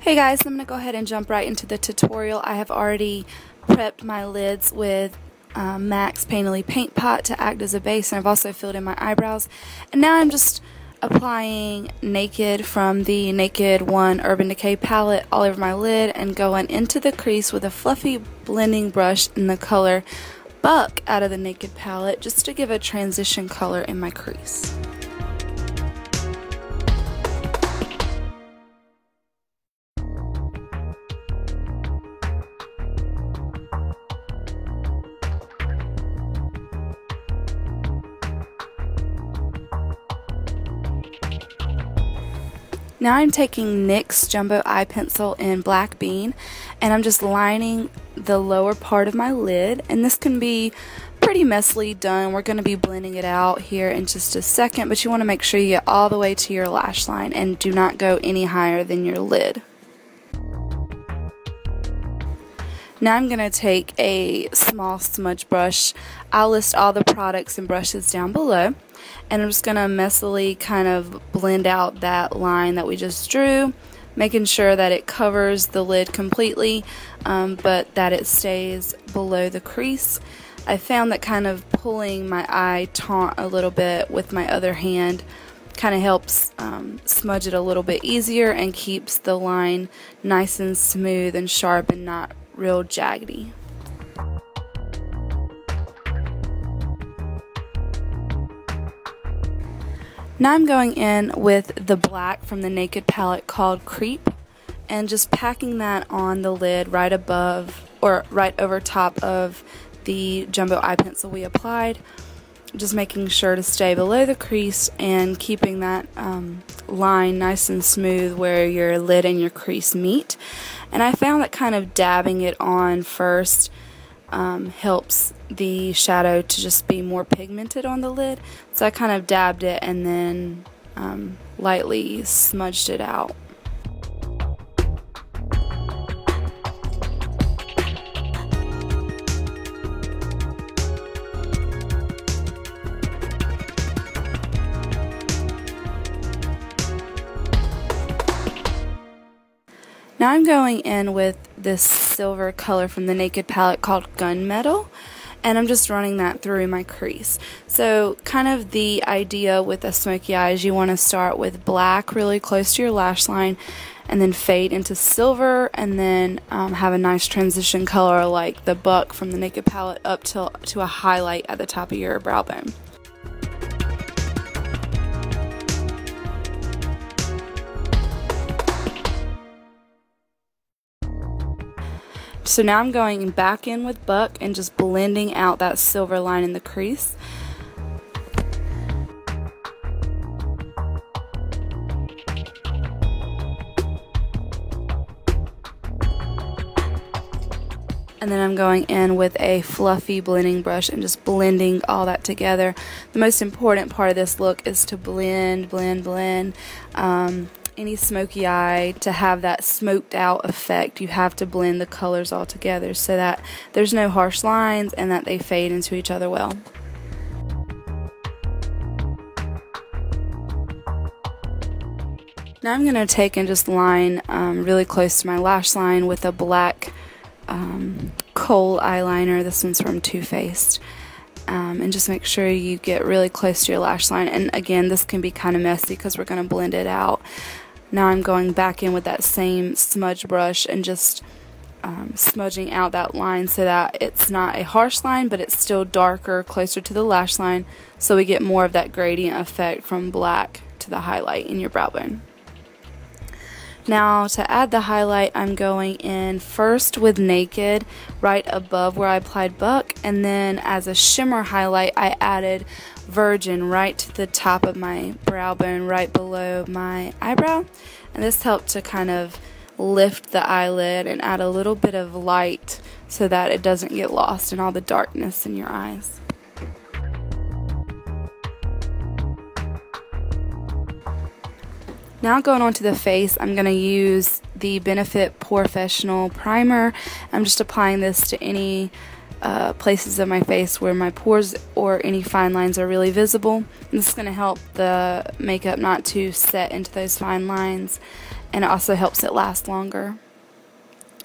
Hey guys, I'm going to go ahead and jump right into the tutorial. I have already prepped my lids with MAC's Painterly Paint Pot to act as a base, and I've also filled in my eyebrows. And now I'm just applying Naked from the Naked 1 Urban Decay palette all over my lid and going into the crease with a fluffy blending brush in the color Buck out of the Naked palette just to give a transition color in my crease. Now I'm taking NYX Jumbo Eye Pencil in Black Bean, and I'm just lining the lower part of my lid, and this can be pretty messily done. We're going to be blending it out here in just a second, but you want to make sure you get all the way to your lash line and do not go any higher than your lid. Now I'm going to take a small smudge brush. I'll list all the products and brushes down below, and I'm just going to messily kind of blend out that line that we just drew, making sure that it covers the lid completely, but that it stays below the crease. I found that kind of pulling my eye taut a little bit with my other hand kind of helps smudge it a little bit easier and keeps the line nice and smooth and sharp and not real jaggedy. Now I'm going in with the black from the Naked palette called Creep, and just packing that on the lid right above or right over top of the jumbo eye pencil we applied, just making sure to stay below the crease and keeping that line nice and smooth where your lid and your crease meet. And I found that kind of dabbing it on first helps the shadow to just be more pigmented on the lid. So I kind of dabbed it and then lightly smudged it out. Now I'm going in with this silver color from the Naked palette called Gunmetal, and I'm just running that through my crease. So kind of the idea with a smoky eye is you want to start with black really close to your lash line and then fade into silver, and then have a nice transition color like the Buck from the Naked palette up to a highlight at the top of your brow bone. So now I'm going back in with Buck and just blending out that silver line in the crease. And then I'm going in with a fluffy blending brush and just blending all that together. The most important part of this look is to blend. Any smoky eye, to have that smoked out effect, you have to blend the colors all together so that there's no harsh lines and that they fade into each other well. Now I'm going to take and just line really close to my lash line with a black kohl eyeliner. This one's from Too Faced. And just make sure you get really close to your lash line. And again, this can be kind of messy because we're going to blend it out. Now I'm going back in with that same smudge brush and just smudging out that line so that it's not a harsh line, but it's still darker, closer to the lash line, so we get more of that gradient effect from black to the highlight in your brow bone. Now to add the highlight, I'm going in first with Naked right above where I applied Buck, and then as a shimmer highlight I added Virgin right to the top of my brow bone right below my eyebrow, and this helped to kind of lift the eyelid and add a little bit of light so that it doesn't get lost in all the darkness in your eyes. Now going on to the face, I'm going to use the Benefit Porefessional primer. I'm just applying this to any places of my face where my pores or any fine lines are really visible. And this is going to help the makeup not to set into those fine lines. and it also helps it last longer.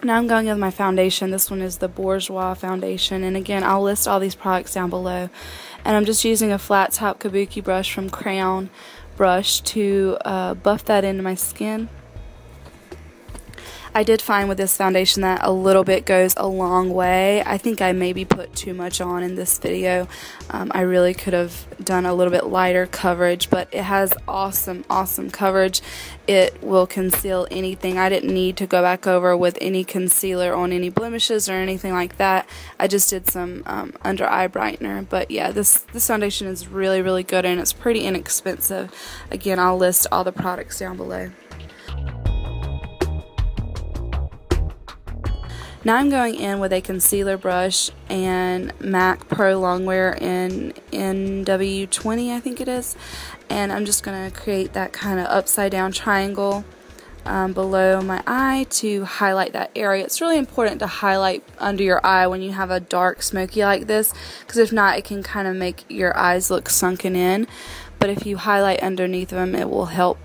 Now I'm going with my foundation. This one is the Bourjois foundation, and again, I'll list all these products down below. And I'm just using a flat top kabuki brush from Crown Brush to buff that into my skin. I did find with this foundation that a little bit goes a long way. I think I maybe put too much on in this video. I really could have done a little bit lighter coverage, but it has awesome coverage. It will conceal anything. I didn't need to go back over with any concealer on any blemishes or anything like that. I just did some under eye brightener. But yeah, this foundation is really good, and it's pretty inexpensive. Again, I'll list all the products down below. Now I'm going in with a concealer brush and MAC Prolongwear in NW20, I think it is, and I'm just going to create that kind of upside down triangle below my eye to highlight that area. It's really important to highlight under your eye when you have a dark smoky like this, because if not, it can kind of make your eyes look sunken in. But if you highlight underneath them, it will help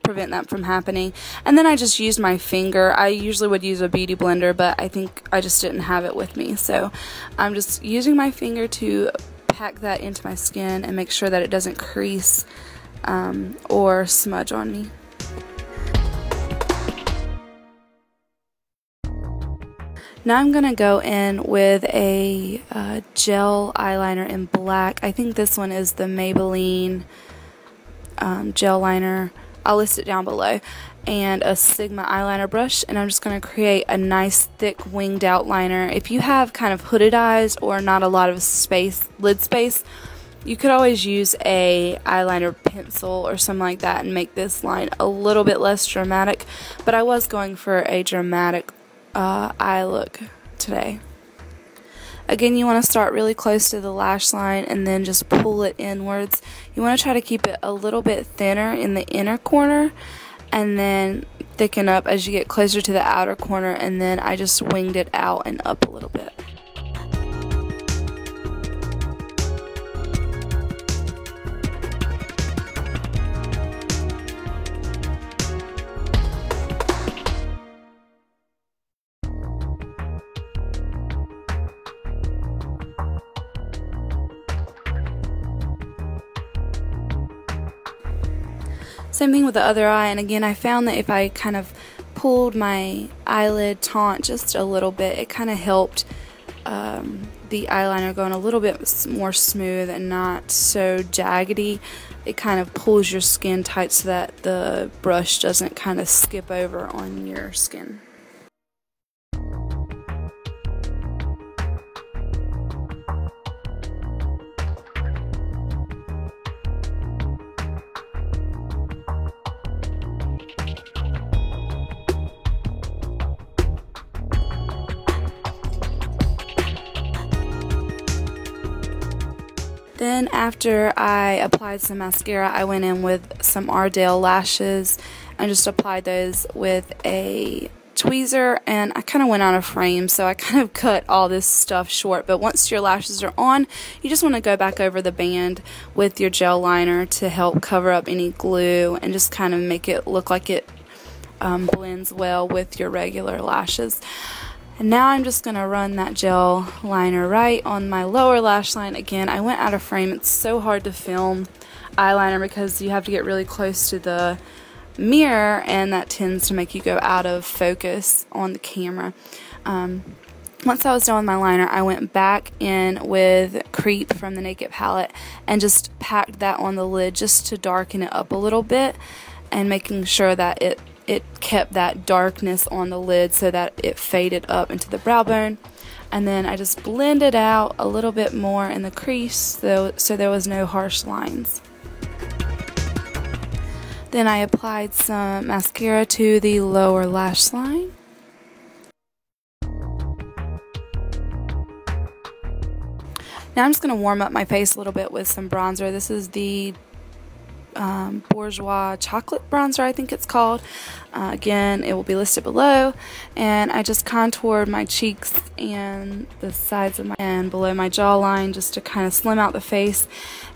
prevent that from happening. And then I just used my finger. I usually would use a beauty blender, but I think I just didn't have it with me, so I'm just using my finger to pack that into my skin and make sure that it doesn't crease or smudge on me. Now I'm going to go in with a gel eyeliner in black. I think this one is the Maybelline gel liner. I'll list it down below, and a Sigma eyeliner brush, and I'm just going to create a nice thick winged outliner. If you have kind of hooded eyes or not a lot of lid space, you could always use a eyeliner pencil or something like that and make this line a little bit less dramatic, but I was going for a dramatic eye look today. Again, you want to start really close to the lash line and then just pull it inwards. You want to try to keep it a little bit thinner in the inner corner and then thicken up as you get closer to the outer corner, and then I just winged it out and up a little bit. Same thing with the other eye, and again, I found that if I kind of pulled my eyelid taunt just a little bit, it kind of helped the eyeliner going a little bit more smooth and not so jaggedy. It kind of pulls your skin tight so that the brush doesn't kind of skip over on your skin. Then after I applied some mascara, I went in with some Ardell lashes and just applied those with a tweezer, and I kind of went out of frame, so I kind of cut all this stuff short. But once your lashes are on, you just want to go back over the band with your gel liner to help cover up any glue and just kind of make it look like it blends well with your regular lashes. And now I'm just going to run that gel liner right on my lower lash line. Again, I went out of frame. It's so hard to film eyeliner because you have to get really close to the mirror, and that tends to make you go out of focus on the camera. Once I was done with my liner, I went back in with Creep from the Naked Palette and just packed that on the lid just to darken it up a little bit, and making sure that it kept that darkness on the lid so that it faded up into the brow bone. And then I just blended out a little bit more in the crease so there was no harsh lines. Then I applied some mascara to the lower lash line. Now I'm just going to warm up my face a little bit with some bronzer. This is the Bourjois chocolate bronzer, I think it's called. Again, it will be listed below. And I just contoured my cheeks and the sides of my and below my jawline just to kind of slim out the face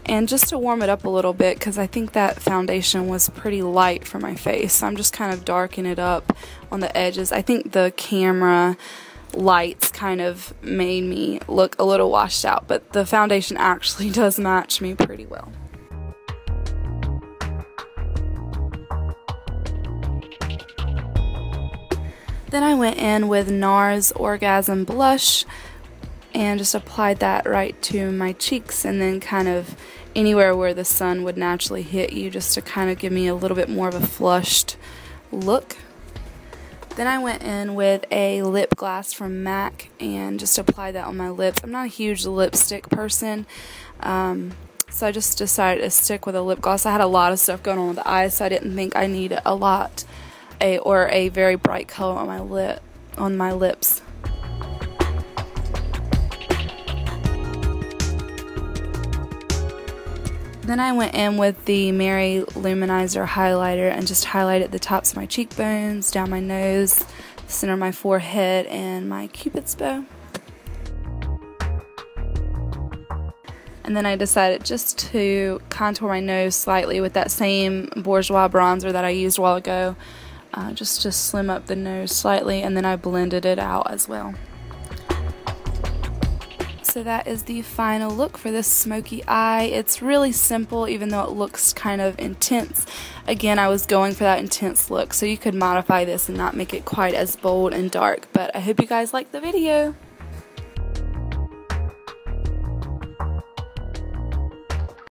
and just to warm it up a little bit, because I think that foundation was pretty light for my face. So I'm just kind of darkening it up on the edges. I think the camera lights kind of made me look a little washed out, but the foundation actually does match me pretty well. Then I went in with Nars Orgasm blush and just applied that right to my cheeks and then kind of anywhere where the sun would naturally hit you, just to kind of give me a little bit more of a flushed look. Then I went in with a lip gloss from MAC and just applied that on my lips. I'm not a huge lipstick person, so I just decided to stick with a lip gloss. I had a lot of stuff going on with the eyes, so I didn't think I needed a lot or a very bright color on my lips. Then I went in with the Mary Luminizer highlighter and just highlighted the tops of my cheekbones, down my nose, the center of my forehead, and my cupid's bow. And then I decided just to contour my nose slightly with that same Bourjois bronzer that I used a while ago, just to slim up the nose slightly, and then I blended it out as well. So that is the final look for this smoky eye. It's really simple, even though it looks kind of intense. Again, I was going for that intense look, so you could modify this and not make it quite as bold and dark. But I hope you guys liked the video.